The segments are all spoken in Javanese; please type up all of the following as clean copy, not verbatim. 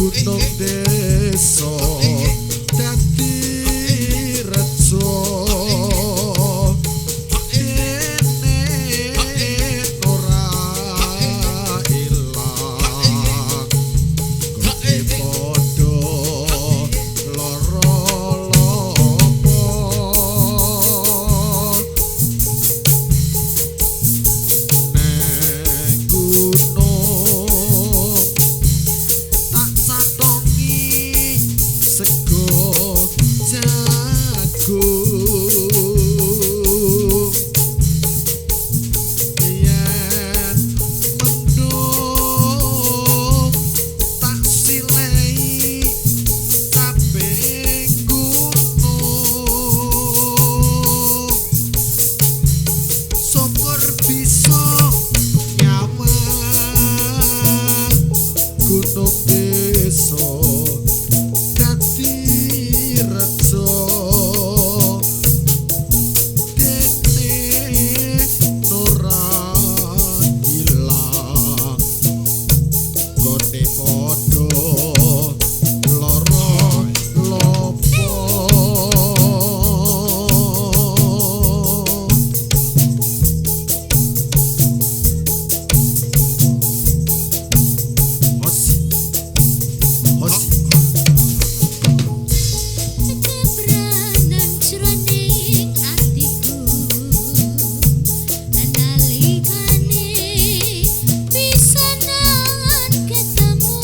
gunung desa dadi rejo dene ora ilang gede padha lara lopo neng gunung tak satongi sego jagung yen mendung tak silei kabeh gunung syukur bisa nyawang gunung desa dadi rejo dene ora ilang gone padha lara lopo Hosi, hosi. Kebranan jroning atiku nalikane pisanan ketemu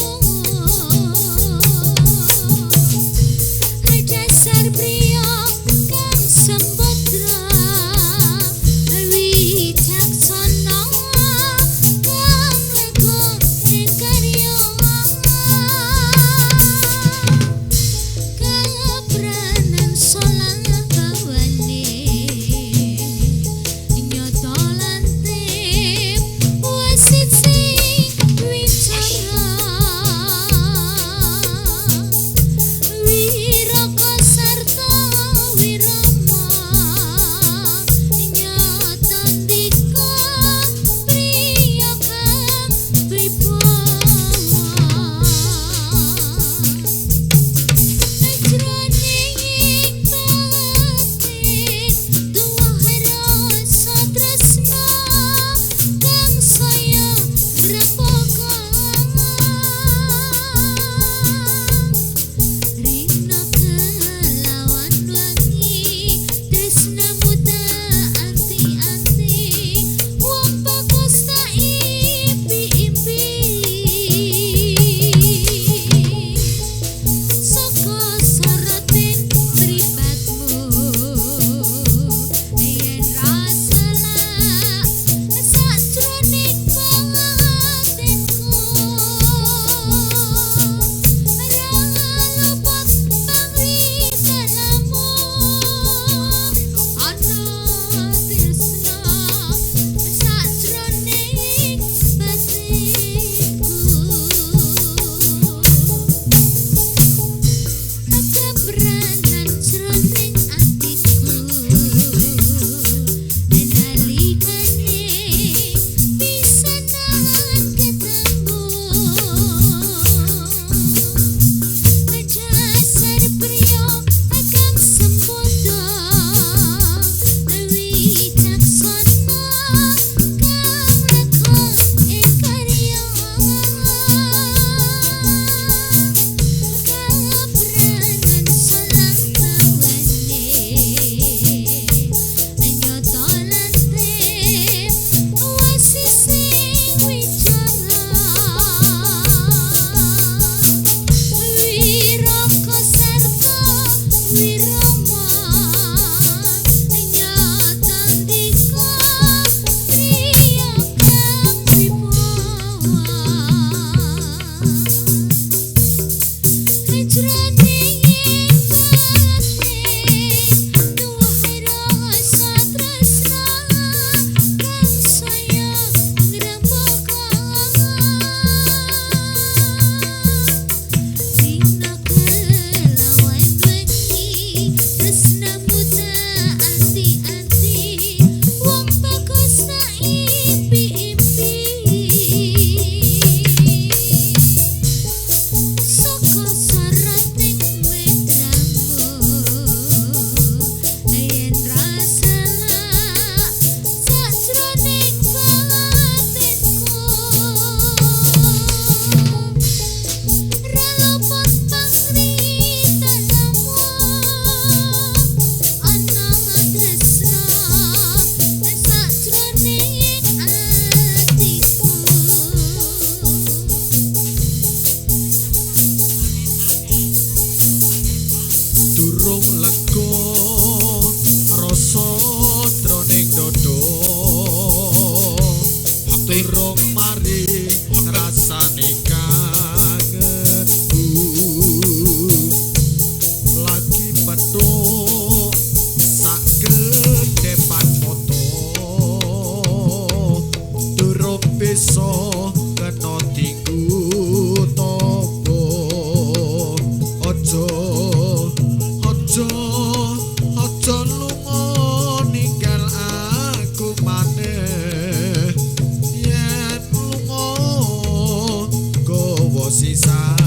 sisan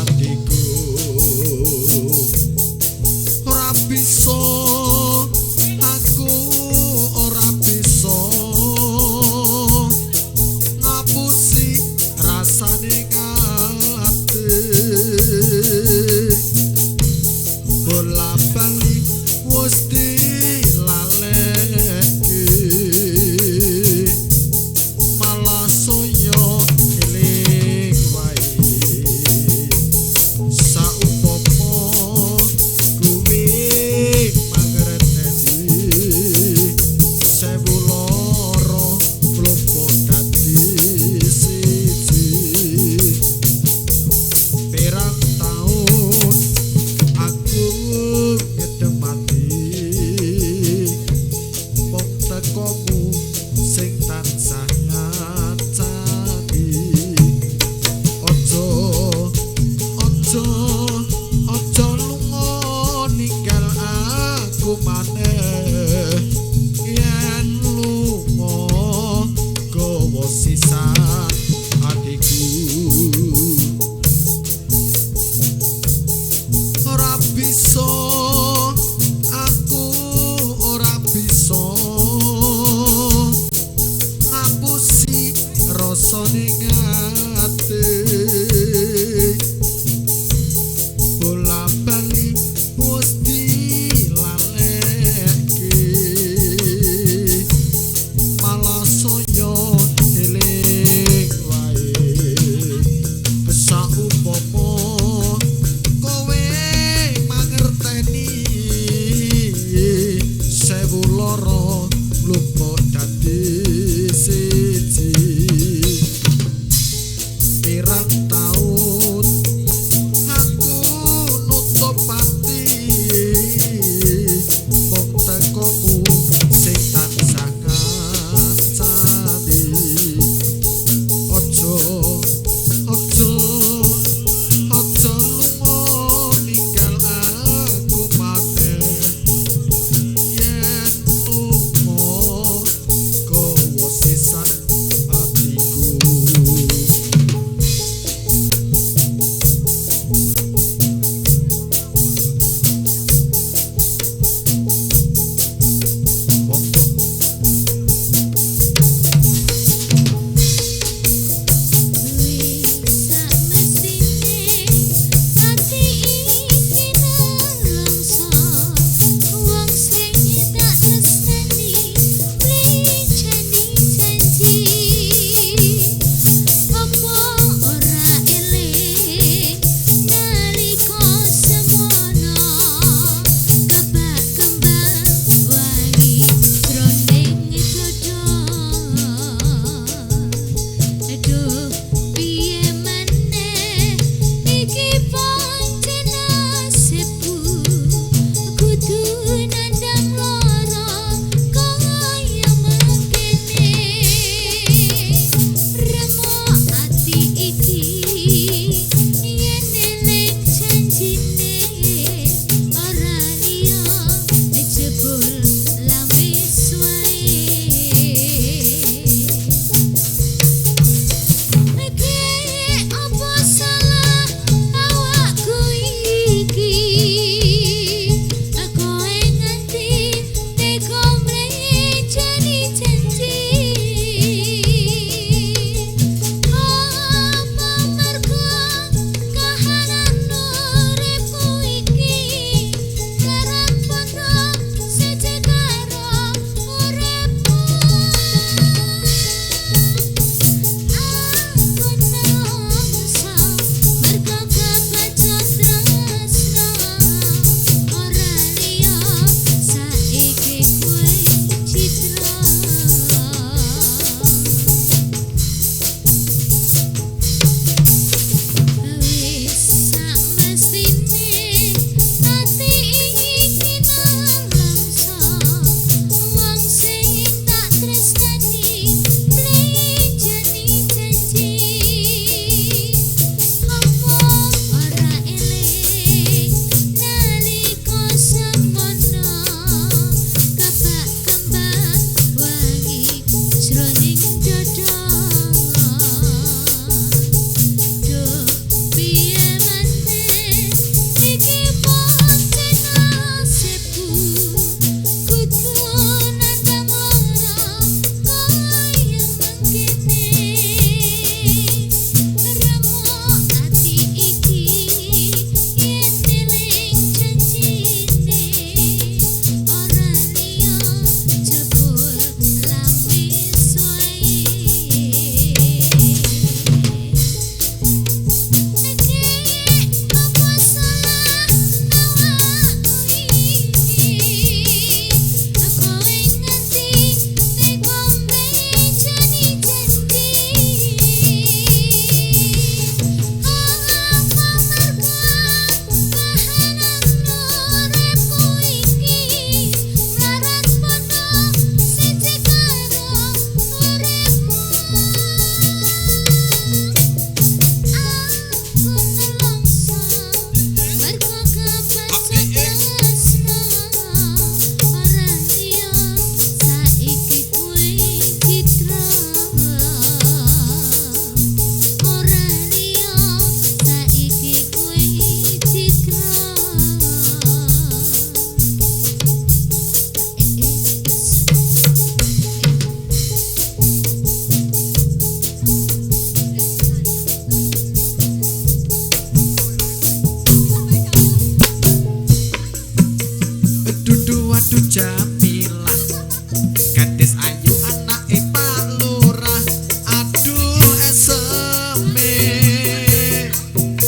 atiku ora bisa aku ora bisa ngapusi rasane ngati bola bali wis dilaleke malah soyo eling wae saupomo kuwi mangerteni sewu loro mlumpo dadi siji pirang taun aku ngedemati mung tekomu sing tansah ngancani ojo ojo ojo lunga ninggal aku maneh yen lunga gowo sisan atiku ora bisa aku ora bisa ngapusi rasane ngati bola bali wis dilaleke malah soyo eling wae saupomo kowe mangerteni sewu loro mlumpo dadi siji pirang taun aku nutup ati mung tekomu sing tansah ngancani ojo ojo ojo lunga ninggal aku maneh yen lunga gowo sisan atiku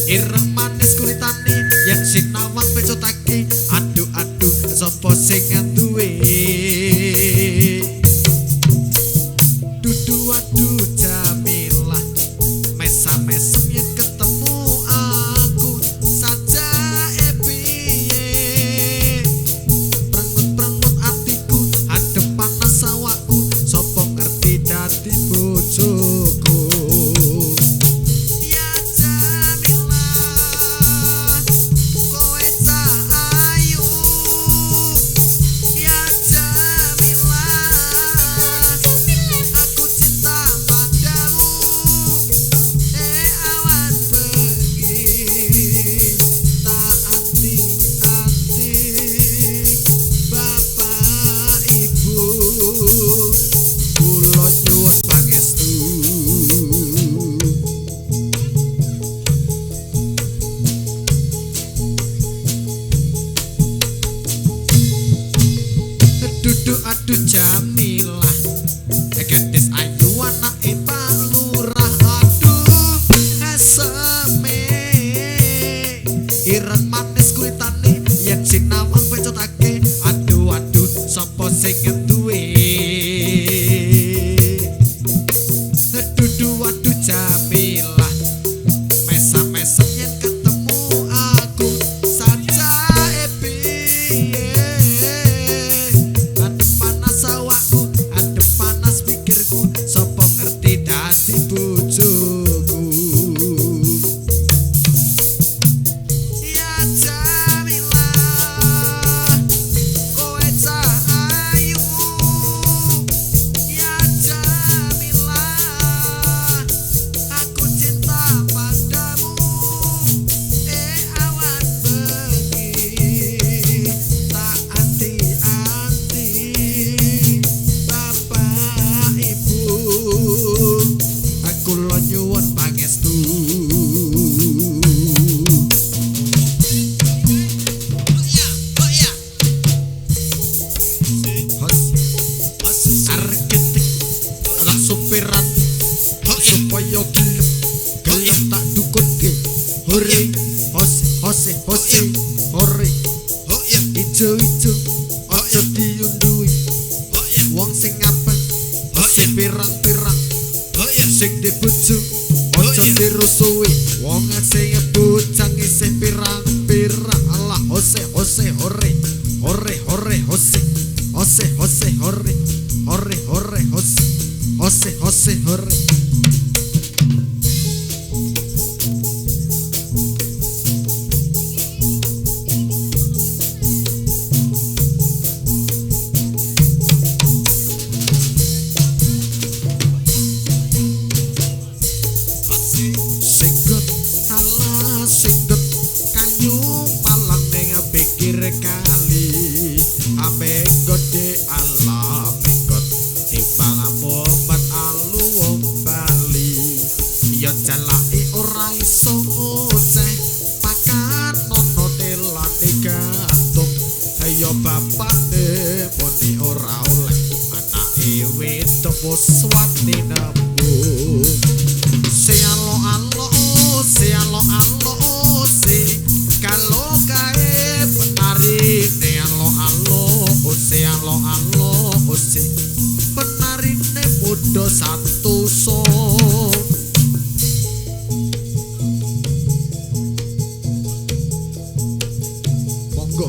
ireng manis kulitane yen sinawang pecotake aduh sapa sing duwe dudu aduh Jamilah mesam-mesem yen ketemu aku sajake piye prengut-prengut atiku adem panas awakku sapa ngerti dadi bojoku ya Jamilah kowe cah ayu ya Jamilah aku cinta padamu awan bengi tak anti-anti bapak ibu kula nyuwun pangestu duduk aduh Jamilah gadis ayu anake Pak Lurah aduh eseme ireng manis kulitane yen sinawang pecotake aduh sapa sing duwe dudu aduh Jamilah mesam-mesem yen ketemu aku sajake piye adem panas awakku adem panas pikirku sapa ngerti dadi bojoku ya Jamilah kowe cah ayu ya Jamilah aku cinta padamu awan bengi tak anti-anti bapak ibu aku lo nyuwun pangestu arketik ala supirat supaya gelem tak dukunke hore hose hore ijo ojo diundui wong sing apik pirang-pirang sing dibojo ojo dirusui wong sing bujang isih pirang-pirang alah hose hore hose hore hose hore singgot alah singgot kayu malang ning pinggir kali ambe gede alam minggot timbang momen alu wong Bali ya jalake ora iso oceh pakan nono telane gantung ayo bapakne muni ora oleh anake wedok wis wani nembung kalau kae penari ne alo penari ne muda satu so monggo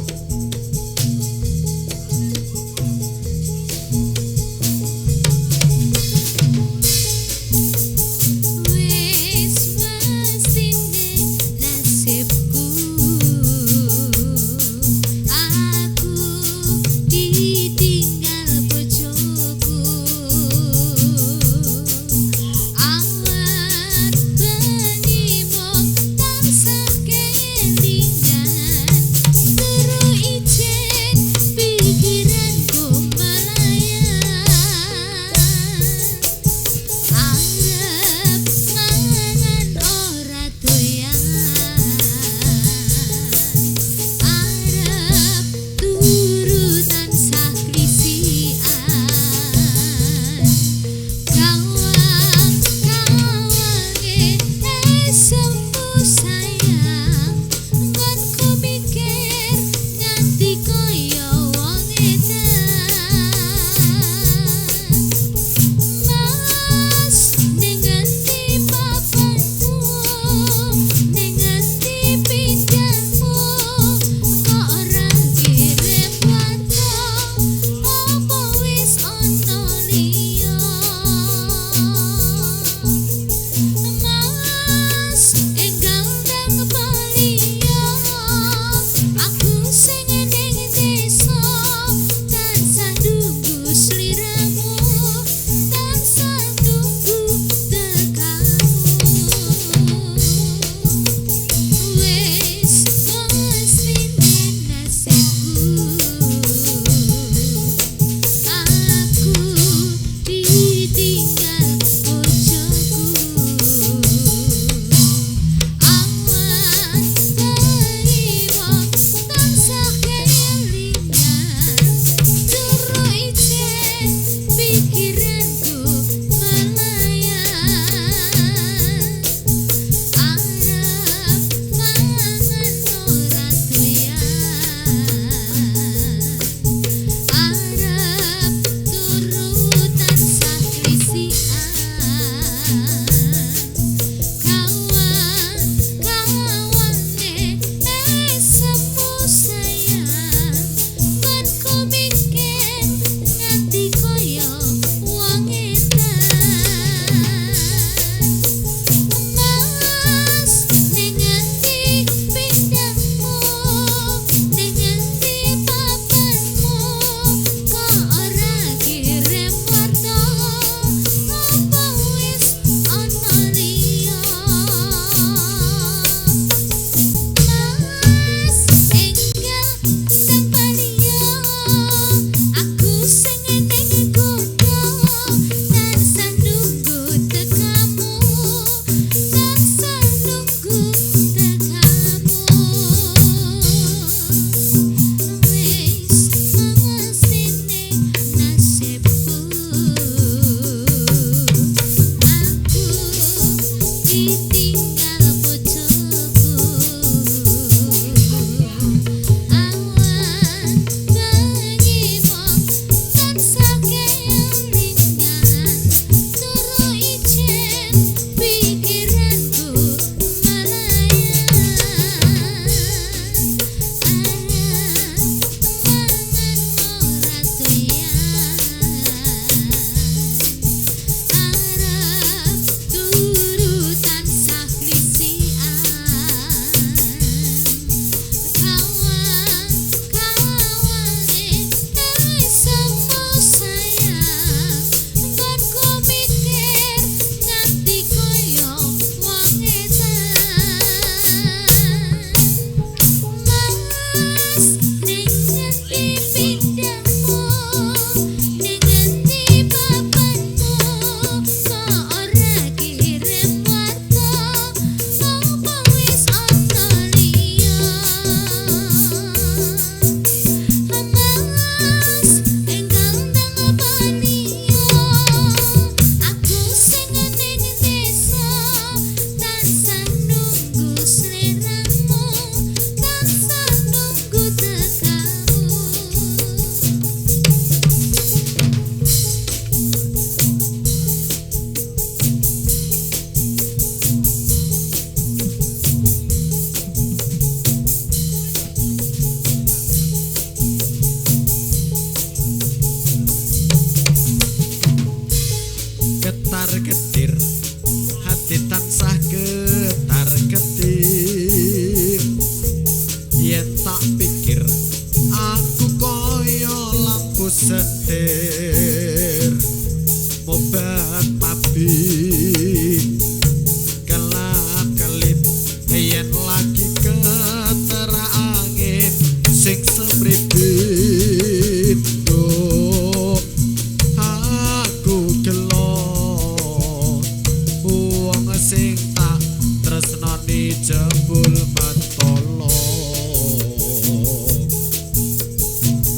tresnani jebul mentolo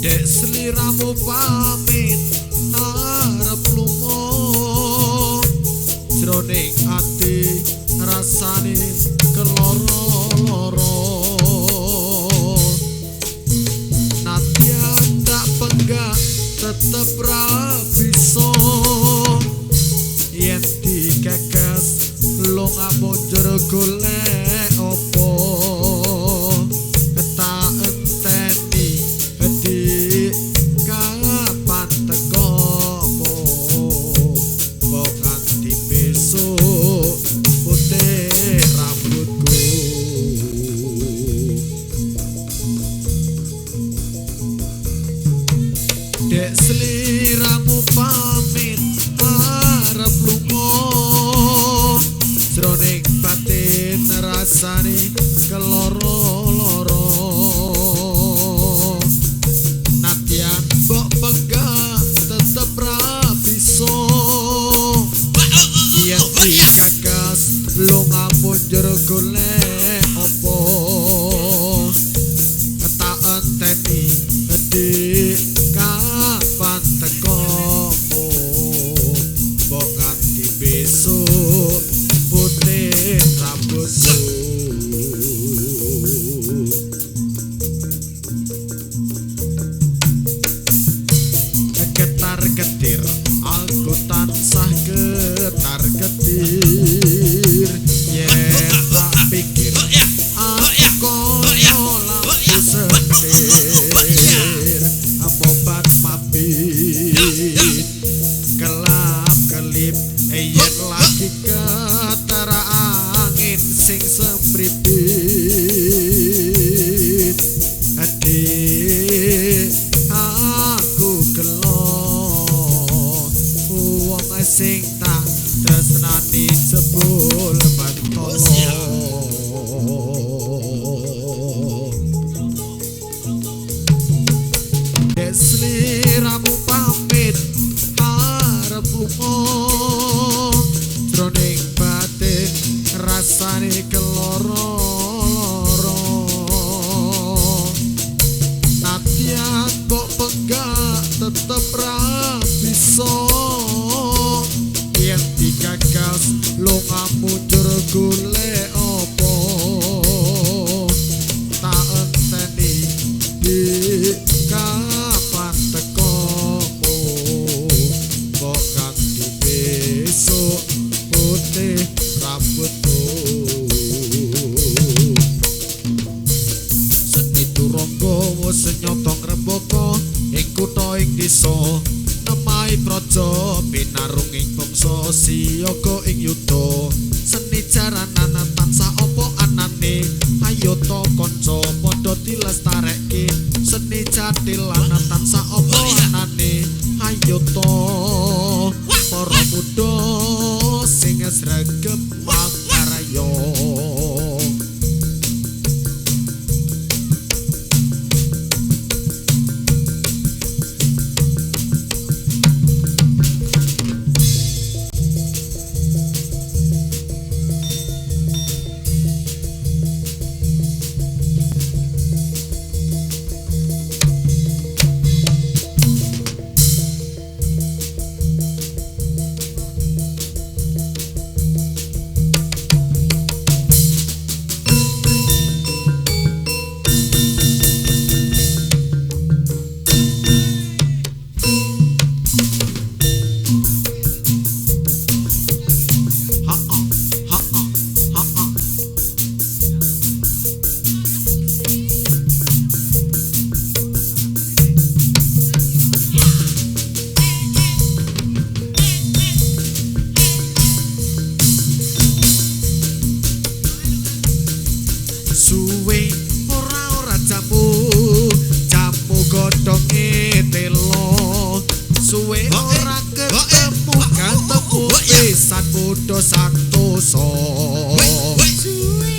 dek sliramu pamit arep lunga jroning ati rasane keloro-loro nadyan tak penggak tetep ra bisa yen digagas lunga mundur golek opo tak enteni di kapan tekomu kok nganti besok putih rambutku dek sliramu pamit arep lunga jroning batin rasane keloro-loro nadyan mbok penggak tetep ra bisa yen digagas lunga mundur golek opo tak enteni dik kapan tekomu mbok nganti besok putih rambutku getar getir aku tansah getar getir yen tak pikir aku koyo lampu setir mobat mabit kelap kelip yen lagi ketara angin sing sempripit adik aku gelo wong sing tak tresnani jebul mentolo dek sliramu pamit arep lunga jroning batin rasane keloro-loro nadyan kok penggak tetep ra bisa yen digagas lunga mundur golek opo tak enteni dik kapan tekomu kok nganti besok putih rambutku seni turangga wis nyotong rembaka ing kutha ing desa nemahi praja pinarung ing bangsa siyaga ing yuda seni jaranan tansah apa anane ayo to kanca padha dilestarekke seni jatilan tansah apa anane ayo to para muda sing sregep makarya Buddha Santoso Suwe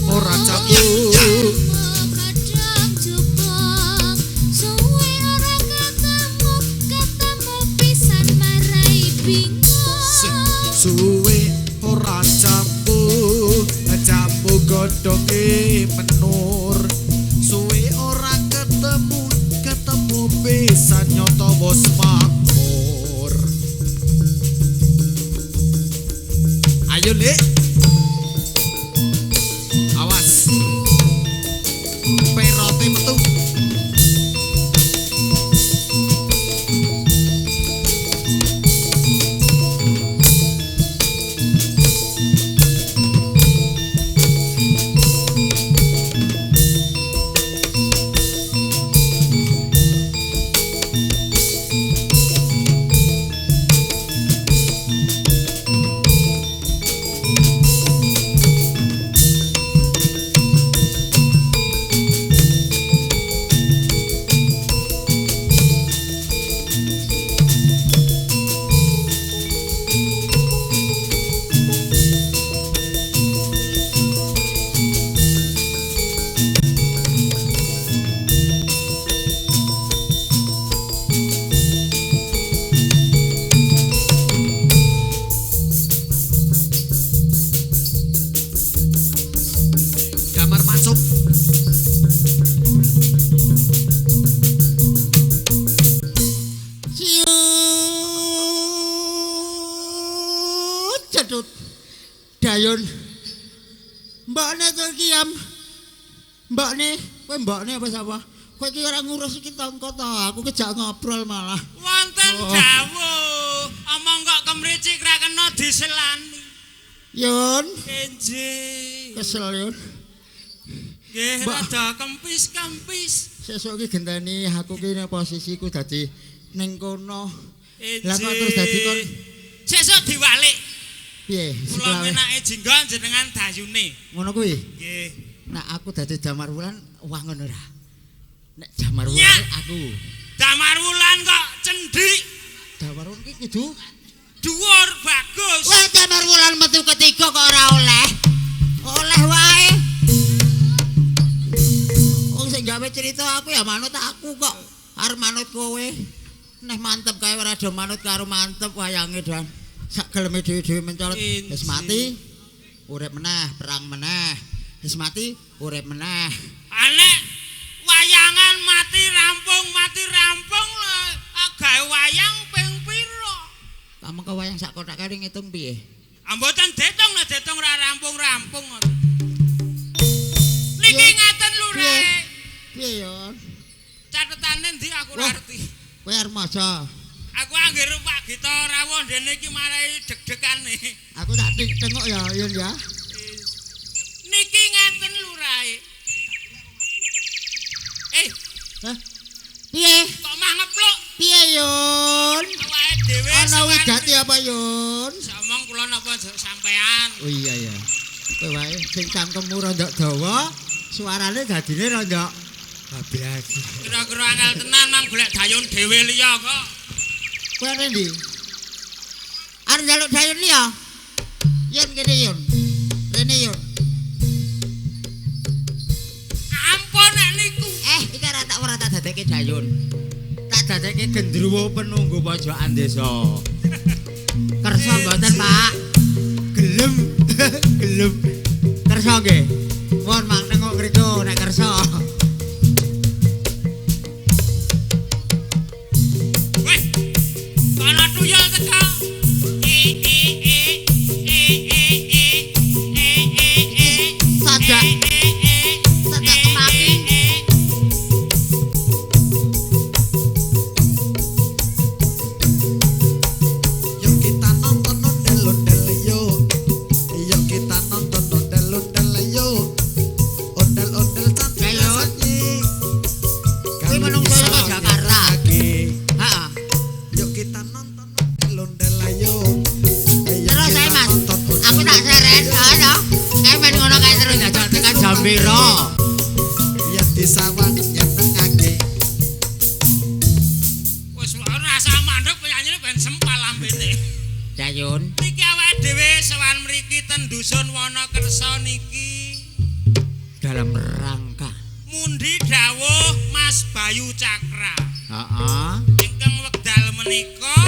ora jamu kadang jupuk suwe ora ketemu pisan marai bingung suwe ora jamu godhonge menur suwe ora ketemu pisan nyoto bos makmur. Ayo Lek, awas perote metu. Damar masuk. Cedut Dayun mbakne to iki am mbakne kowe mbakne apa sapa kowe iki ora ngurus iki tangka ta aku kejak ngobrol malah wonten dawuh omong kok kemricik ra kena diselani Yun kenje kesel Yun nggih Mbak. rada kempis-kempis sesuk iki genteni aku ki ning posisiku dadi ning kono kenje lah kok terus dadi kon sesuk diwalik piye kula seklawe menake jenggon jenengan dayune ngono kuwi nggih nah aku dadi Damar Wulan wah ngono ora nek Damar Nya. Wulan aku Damar Wulan kok cendik Damar Wulan ki kudu dhuwur bagus wah Damar Wulan metu ketiga kok ora oleh wae wong sing gawe cerita aku ya manut aku kok arep manut kowe neh mantep kae ora do manut karo mantep wayange doan sak geleme dhewe-dhewe mencolot wis mati urip meneh perang meneh wis mati urip meneh anek wayangan mati rampung lah gawe wayang ping pira kamu ke wayang sak kotak kari ngitung piye amboten detong lah detong ra rampung niki Ya, ngaten lure piye Yon catetane ndi aku ora Wah. ngerti kowe arep maca aku anggere Pak Gito rawuh dene iki marai deg-degane aku tak tengok ya Yon ya niki ngaten lurae Hah? Piye? kok mah ngepluk Piye Yon? awake dhewe Ana wigati apa Yon? omong kula napa sampean Oh iya ya. Kowe wae sing cangkemmu rondok dawa, suarane dadine rondok bablas. kira-kira angel tenan mang golek dayun dhewe liya kok Kowe arep ndi? Arep njaluk dayun liya? Yen kene Yon. Rene Yon. ampun nek niku Iki ora tak dadekke dayun. Tak dadekke gendruwo penunggu pojokan desa. Kersa mboten, Pak? Gelem. Gelem. Kersa nggih. Mohon mang nengok mriku nek kersa. weh ana tuyul teko Sadak. Sadak kemaki. Yuk kita nonton ondel-ondel yuk. Yuk kita nonton ondel-ondel yuk. Ondel-ondel cantik Ayo. rasanya. Kuwi menungso saka Jakarta. lagi. Heeh. Yuk kita nonton ondel-ondel yuk. Yuk Terus kita saya Mas, nonton aku tak seret ana. Kae men ngono kae terus jajal tekan jam piro? yang di sawah nyenengake. wis rasa mandek penyanyine ben sempal lambene Dayun, niki awake dhewe sowan mriki ten dusun Wonokerso niki dalam rangka. mundi dawuh Mas Bayu Cakra Heeh. ingkang wekdal menika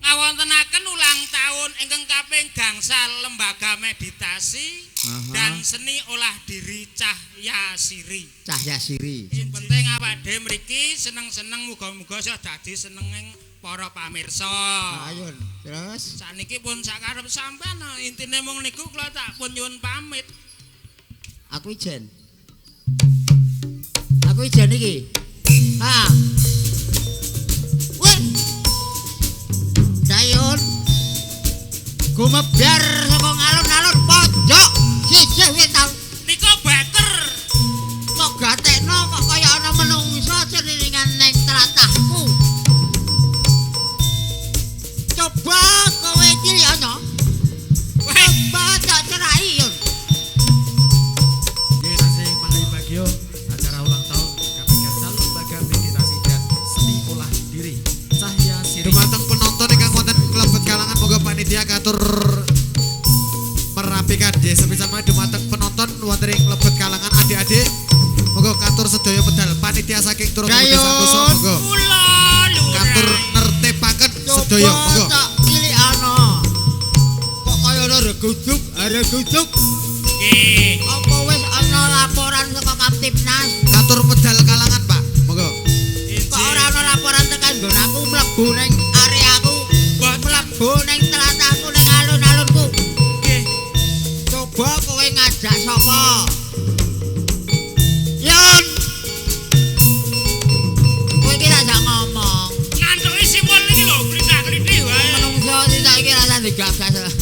ngawontenaken ulang tahun ingkang kaping gangsal lembaga meditasi dan seni olah diri Cahya Siri. Cahya Siri. Sing penting awak dhewe mriki seneng-seneng muga-muga iso dadi senenging para pamirsa. Ayo, terus Saniki pun sakarep sampean intine mung niku kula tak pun nyuwun pamit. aku ijen. Aku ijen iki. Ha. Weh. Dayun. Gumebar saka alun-alun pojok sisih wis tau. Nika beker. Kok gatekno kok kaya ana menungso ceniringan ning tlatahku. Coba kowe iki ana. Weh, Coba tak cerai yun. Nggih tasih mangga bagyo acara ulang tahun kaping gangsal lembaga meditasi dan seni olah diri Cahya Siri. Dumateng penonton ingkang wonten klebet kalangan moga panitia katur merapikan nggih sepisan mangke dumateng penonton wonten ing klebet kalangan adik-adik moga katur sedaya medal panitia saking turun Budi Santoso moga kula katur lurah. nertibaken sedaya Coba moga tak pilih ana. Kok kaya ana reguduk, reguduk. Nggih. Apa wis ana laporan saka Kaptipnas? katur medal kalangan Pak moga Kok ora ana laporan tekan nggon aku mlebu ning areaku, mlebu ning tlatahku ning alun-alunku. Nggih. Coba kowe ngajak sapa? Yon. Kowe iki tak ngomong. Ngantuki simbol iki lho, klithik-klithik wae. Menungso iki saiki rasa digagas.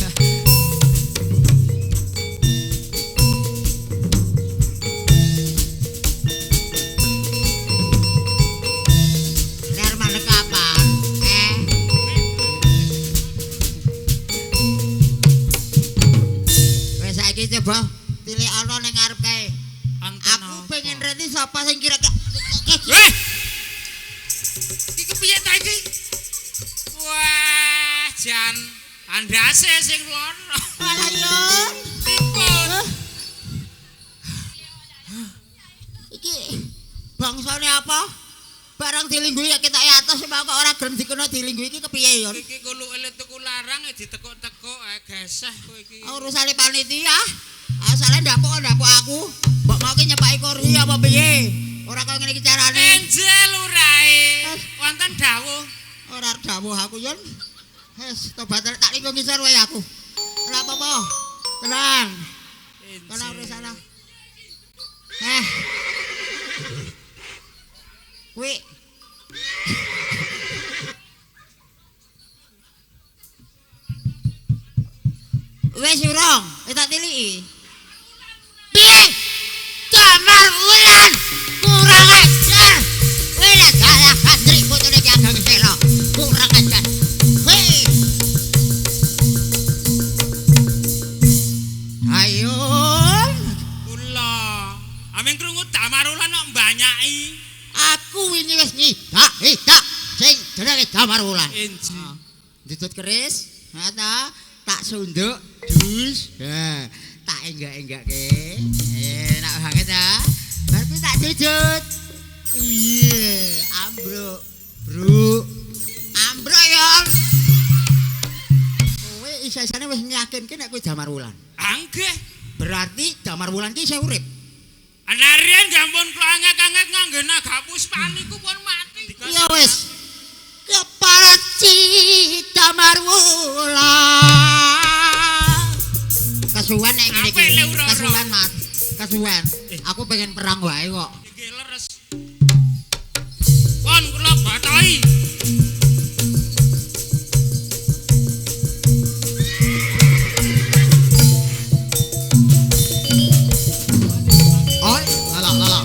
Nek arep kapan? Wes saiki coba tilik ana ning ngarep kae. Anten Aku apa? pengen reti sapa sing kira-kira Weh. Iki kepiye ta iki? Wah, jan andase sing lono. Alah yon. Pripun? Iki bangsane apa? Barang dilingguhi ya kita atas kok ora gelem dikena dilingguhi iki kepiye yon? Iki kulo ele tuku larang ditekuk-tekuk gesah kowe iki. Urusane panitia. Asale ndapuk aku. Mbok mau ki nyepaki kursi apa piye? Ora kok ngene iki carane. Enjel urae. Wonten dawuh. Ora dawuh aku yon. Wes tobat tak linggo ngisor wae aku. Ora apa-apa. Tenang. Tenang wis sana. Kuwi wis urung, tak tiliki. Piye? Damar wulan kurang ajar. Wene galah Badri putune Ki Ageng Sela. Kurang ajar. Hei. Ayo. Kula. Ameng krungu damarulan kok mbanyaki. Aku wingi wis ngidak sing jenenge Damar Wulan. Enji. Ditut keris, ta tak sunduk dus. Ha, tak enggak-enggake. Enak banget ya. Baru tak jujut. Iya, ambruk. Bro. Ambruk ya. Kowe isane wis nyakinke nek kowe Damar Wulan. Anggih. Berarti Damar Wulan ki isih urip. Anarian gampun kula angek-angek nganggo naga puspa niku pun mati. Ya wis. Keparaci Damar Wulan. Kasuwen nek ngene Apik, iki. Le, ura-ura. Kasuwen mat. Kasuwen. Aku pengen perang wae kok. Iki leres. Pon kula batahi. oi lala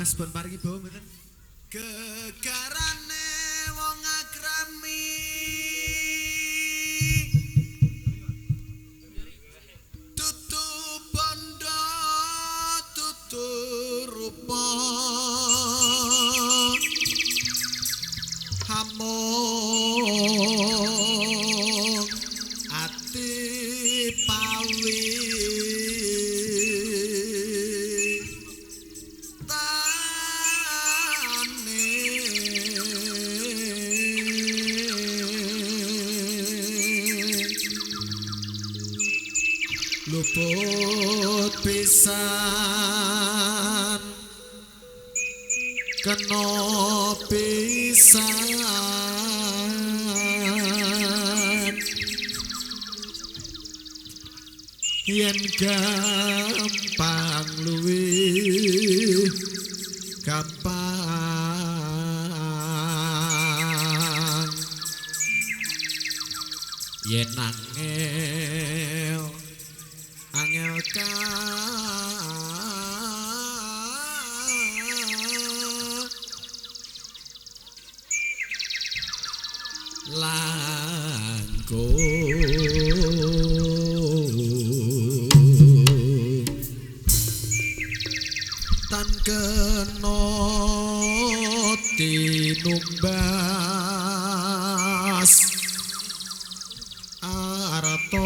Mas pun paringi bawa mboten. Gegarane wong agrami tutu bondo tutu rupa hamong ati pawi luput pisan kena pisan yen gampang luwih gampang yen angel ka langko tan kena tinumbas arato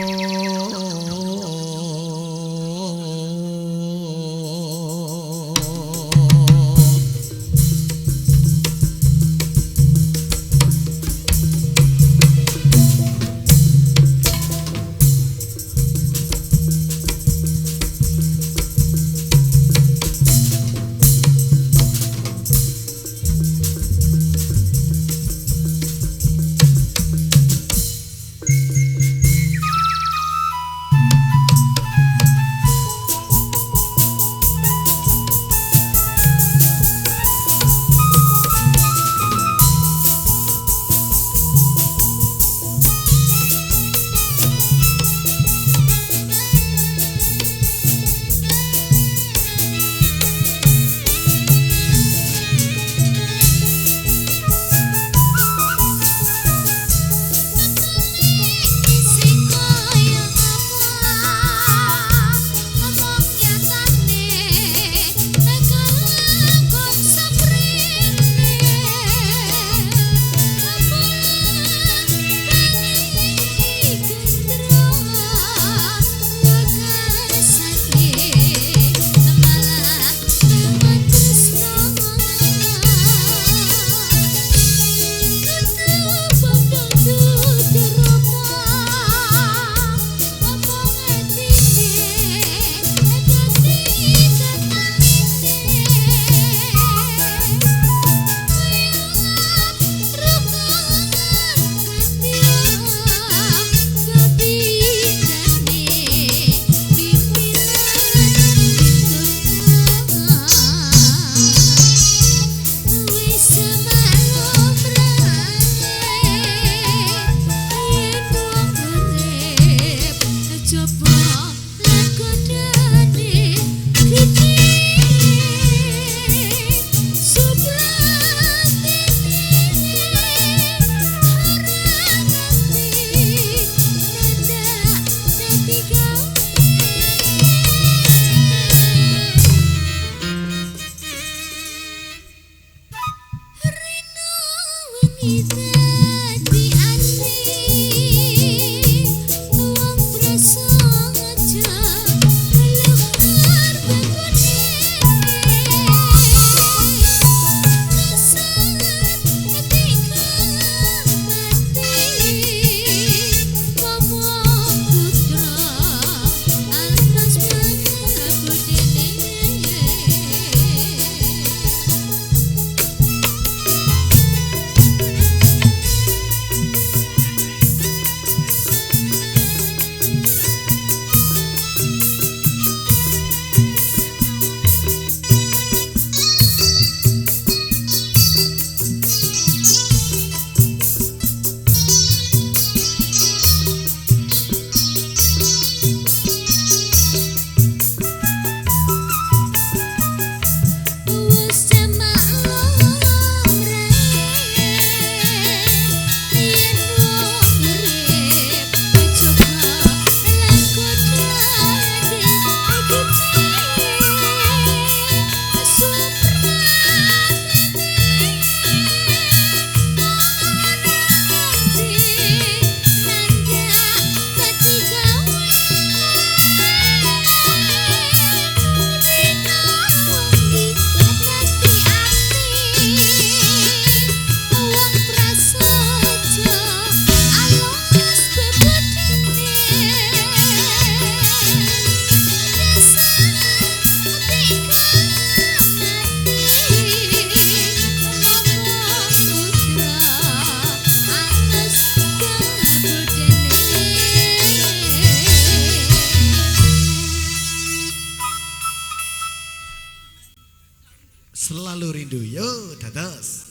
Selalu rindu. Yo, dados.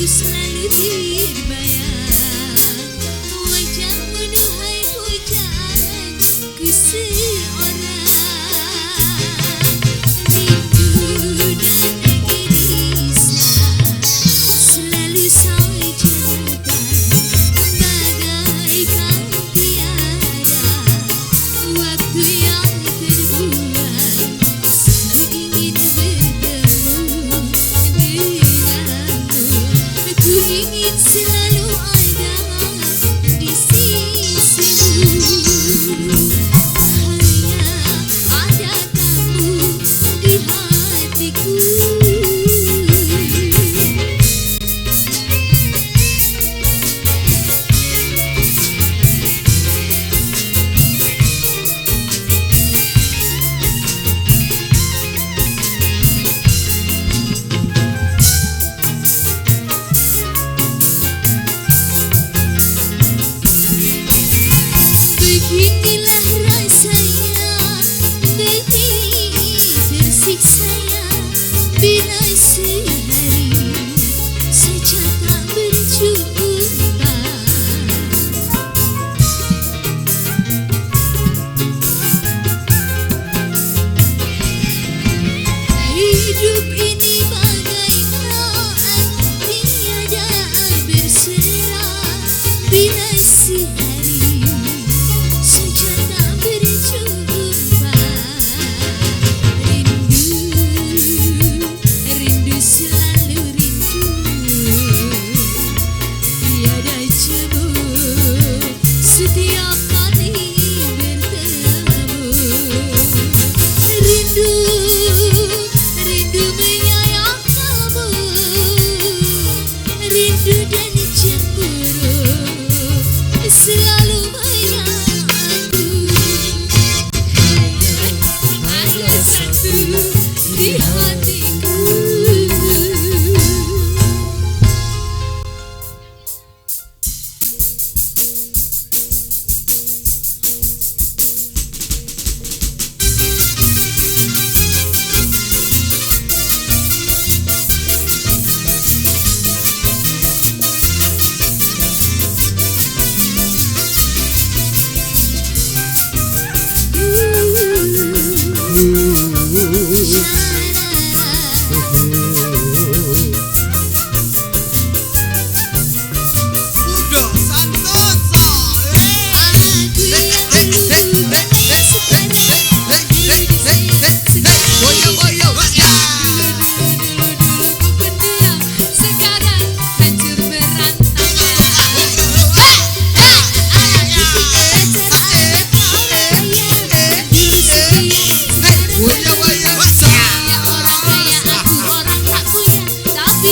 Selalu terbayang wajahmu duhai pujaanku seorang rindu dan irisan selalu saja datang bagaikan tiada waktu yang terbuang ingin bertemu denganmu. Ku ingin selalu ada di sisimu. Hanya ada kamu di hatiku. Beginilah rasanya demi tersiksanya bila sehari saja tak berjumpa. Hidup ini bagaikan tiada berserah bila sehari saja tak berjumpa. Rindu selalu rindu, tiada jemu setiap kali bertemu. Rindu menyayang kamu, rindu dan cemburu selalu menyayangku. Hanya satu di hatiku.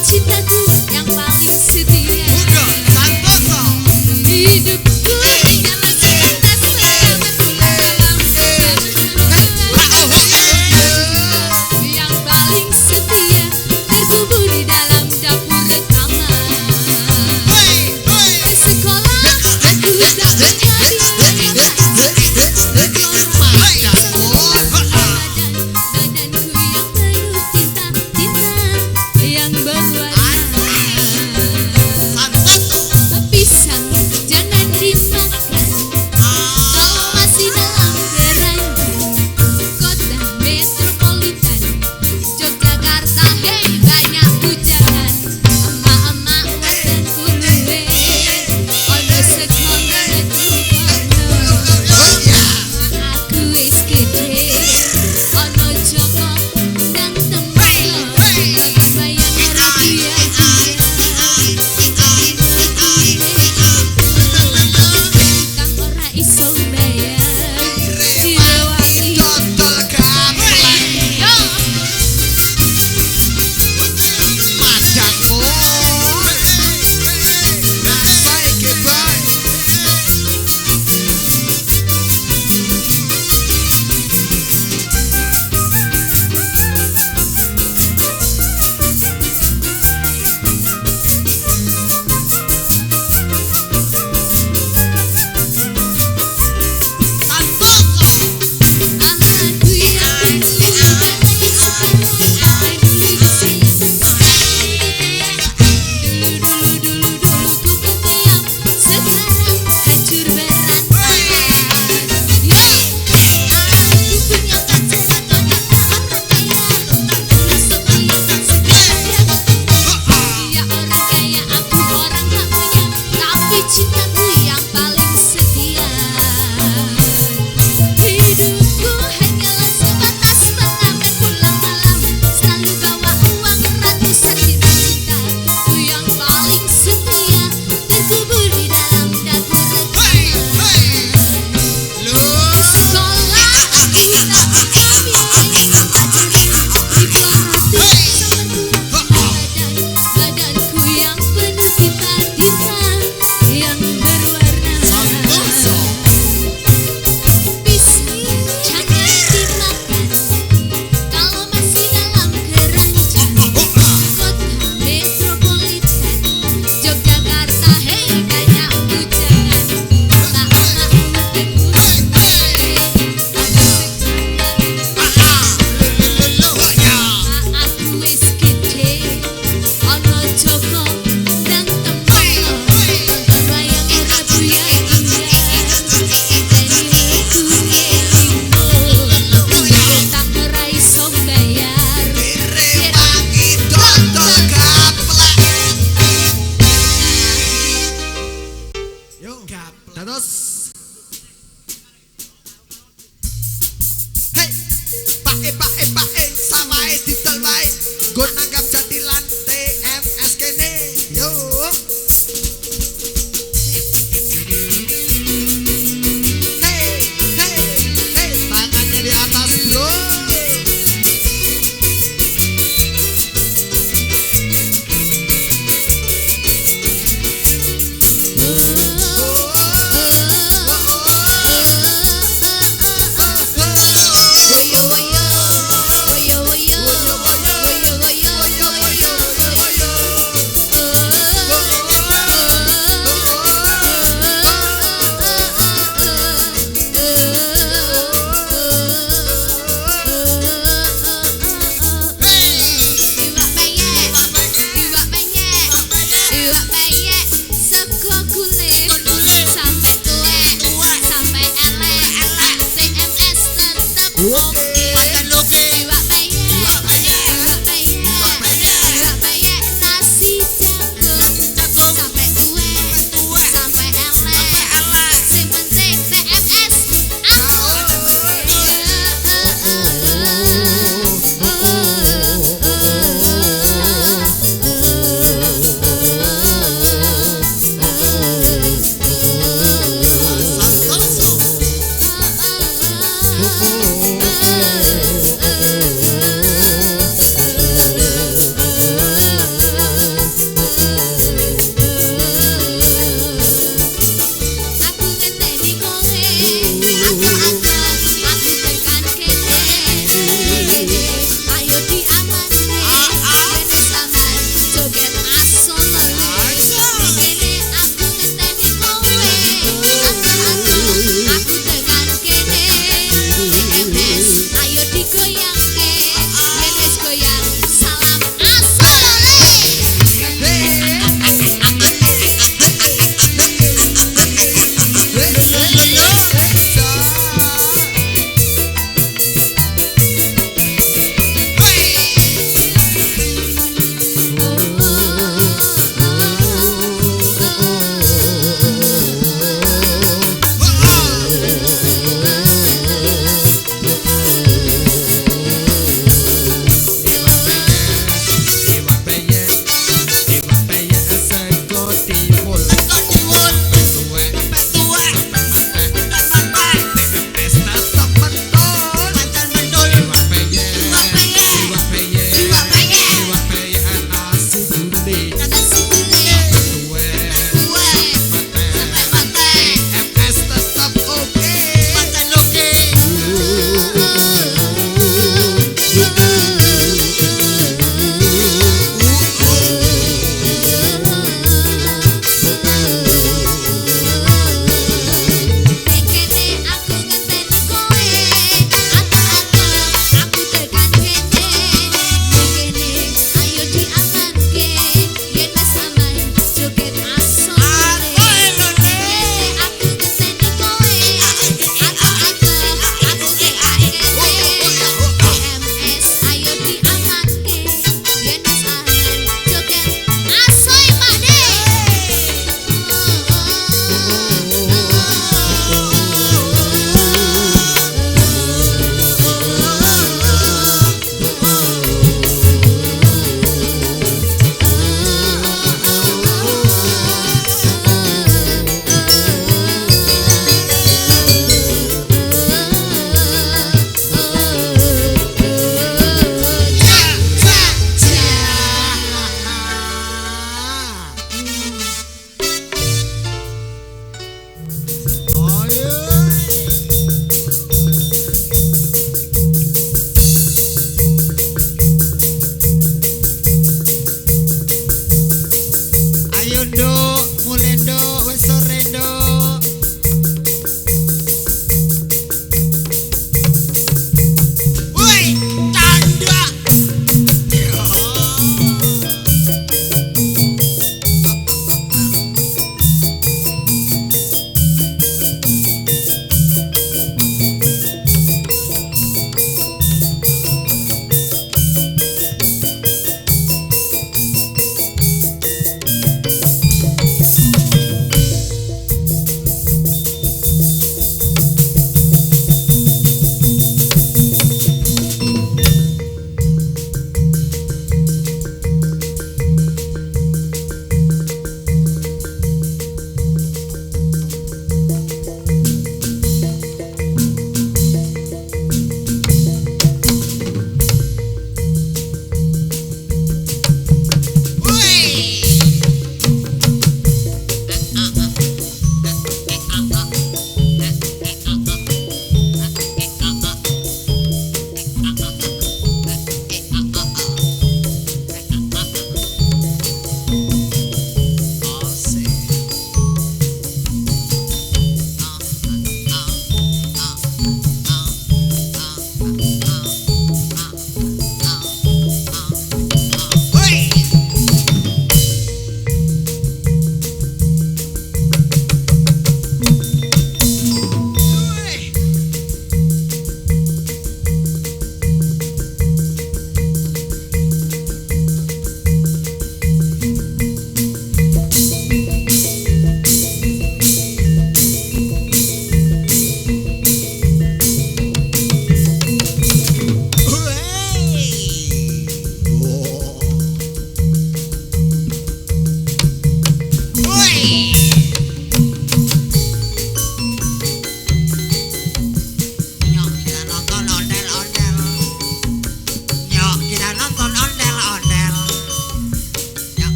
Cintaku yang paling setia. Hidupku hanyalah sebatas pejabat dalam yang paling setia terkubur di dalam dapur rekaman. Sekolah aku tak mencari badanku yang penuh tinta yang berwarna. Pisang jangan dimakan kalau masih dalam keranjang. Kota metropolitan Yogyakarta, hei banyak ujangan. Emak-emak weten kuluwe ono sekolah Terus Hei Pae Samae didol wae Nggo nanggap jadi lantai MS kene Yo Hey tangannya di atas bro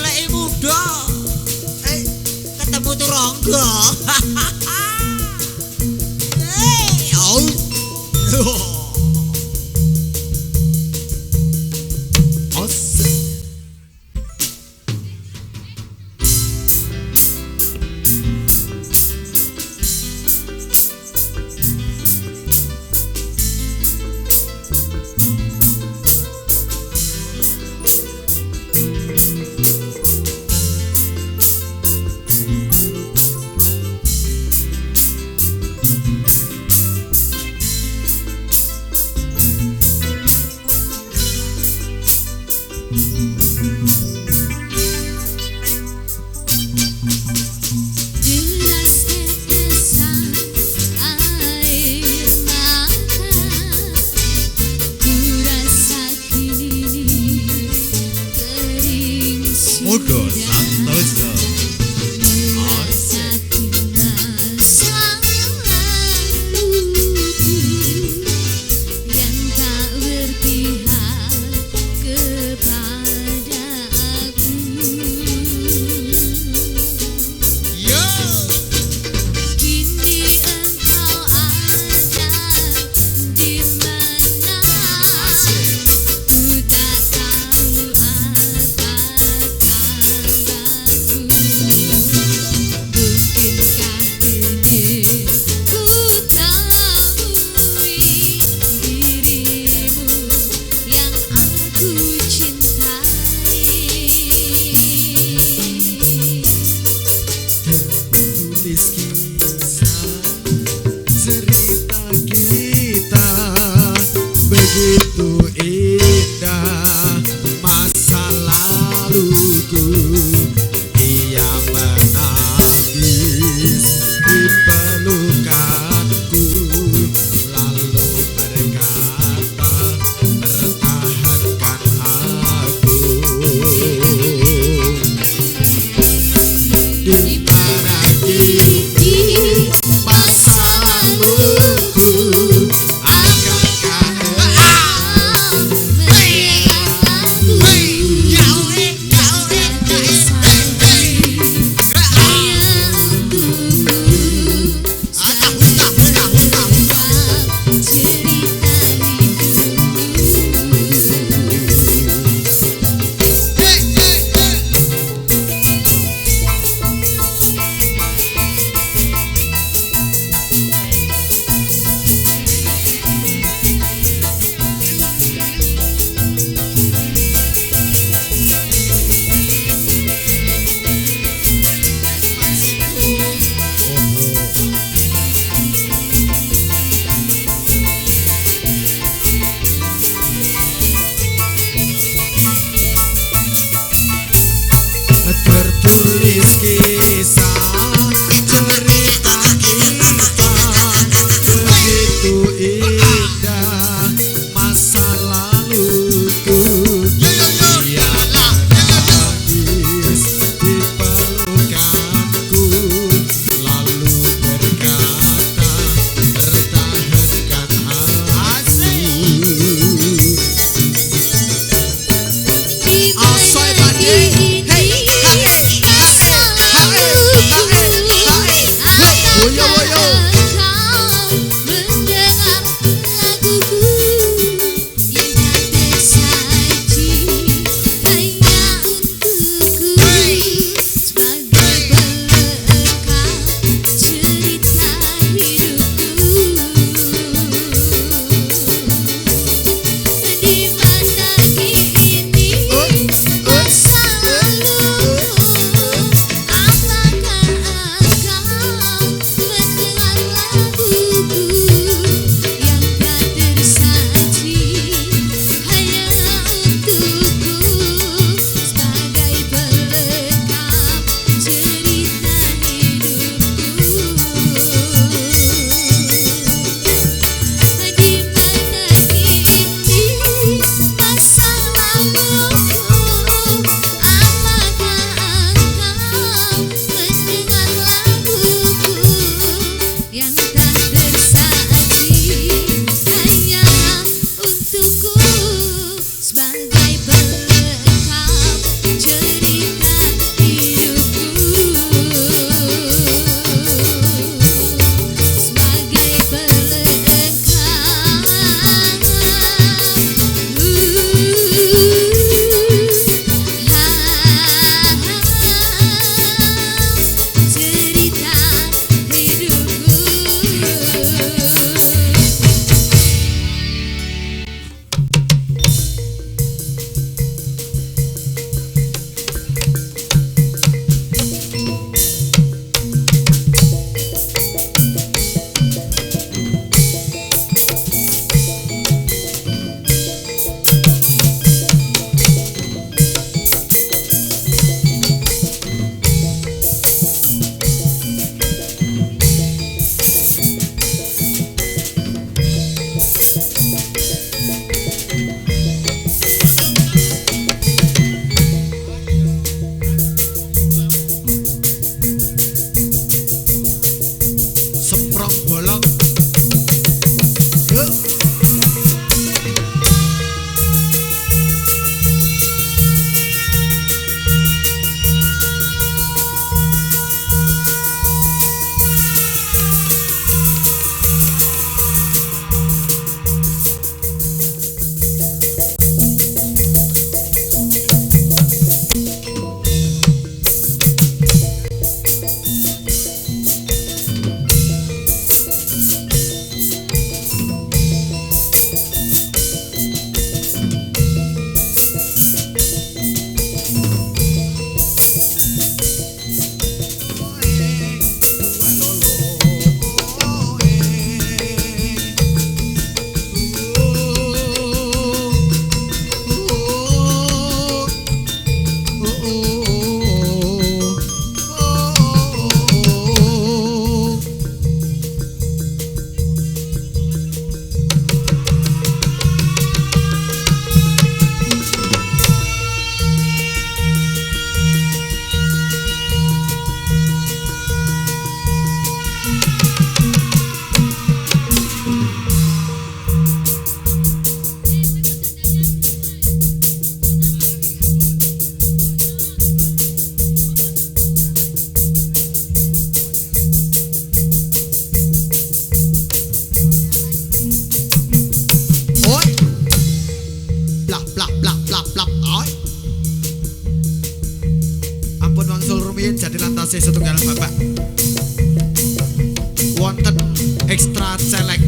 goleki muda. Ketemu turangga. blak blak blak blak blak. Oi. Ampun wangsul rumiyin jadi lantase setunggal bapak. Wonten ekstra celek